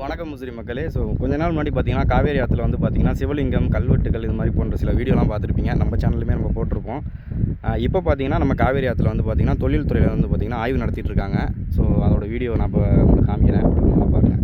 வணக்கம் முஸ்லிம் மக்களே. கொஞ்ச நாள் முன்னாடி பார்த்தீங்கன்னா காவேரி ஆற்றுல வந்து பார்த்தீங்கன்னா சிவலிங்கம், கல்வெட்டுகள் இது மாதிரி போன்ற சில வீடியோலாம் பார்த்துருப்பீங்க. நம்ம சேனல்லுமே நம்ம போட்டிருப்போம். இப்போ பார்த்தீங்கன்னா நம்ம காவேரி ஆற்றுல வந்து பார்த்தீங்கன்னா தொழில்துறையில் வந்து பார்த்தீங்கன்னா ஆய்வு நடத்திட்டு இருக்காங்க. ஸோ அதோட வீடியோ நான் இப்போ உங்களுக்கு காமிக்கிறேன், பாருங்கள்.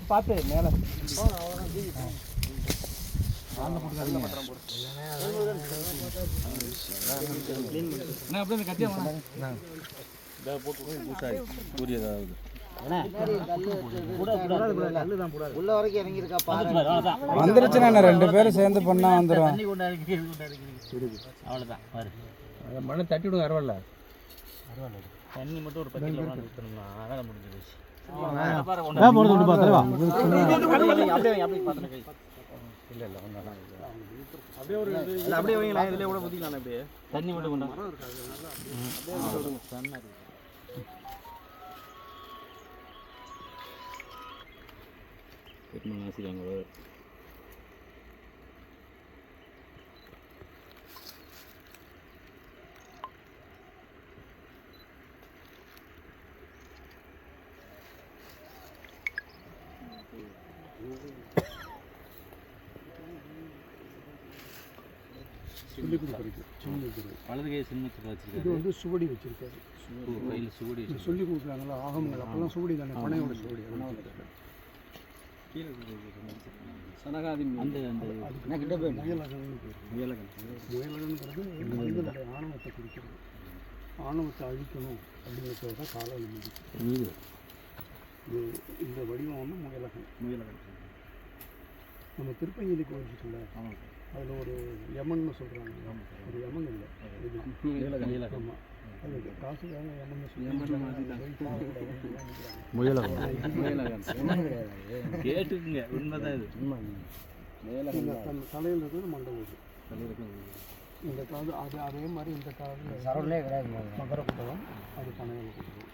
பார்த்து மேலே வந்துருச்சுண்ணா, ரெண்டு பேரும் சேர்ந்து பண்ணா வந்துடும். அவ்வளோதான், மண்ணை தட்டி விடுங்க. அரவல்ல தண்ணி மட்டும் ஒரு 10 கிலோ ஊற்றணும்னா வேலை முடிஞ்சு போச்சு. அப்படியே வைங்களா, இதில் கூட ஊற்றிக்கலாம். அப்படியே தண்ணி மட்டும் கொண்டா ஆசிரியங்க. வலது கை சின்னத்துக்கு வச்சிருக்காரு. இது வந்து சுவடி வச்சிருக்காரு. கையில் சுவடி சொல்லி கொடுக்குறாங்களா ஆகமங்கள். அப்பெல்லாம் சுவடி தானே, பனையோட சுவடி. முயலகன்கிறது மனிதனுடைய ஆணவத்தை குறிக்கிறது. ஆணவத்தை அழிக்கணும் அப்படிங்கிறது தான் காலம் முடியும். இந்த வடிவம் வந்து முயலகன். நம்ம திருப்பஞ்சலி கோயில் இருக்குல்ல, அதில் ஒரு யமன்னு சொல்கிறாங்க. ஒரு யமன் இல்லை, ஆமாம், அது காசுக்காக யமன்னு கேட்டுக்குங்க. உண்மைதான் இது. தலையில் இருக்கிறது மண்டை ஊது. இந்த காது அது அதே மாதிரி இந்த காது சரவணே கிடையாது. மகர குட்டகம் அது பனையில் கொடுக்கும்.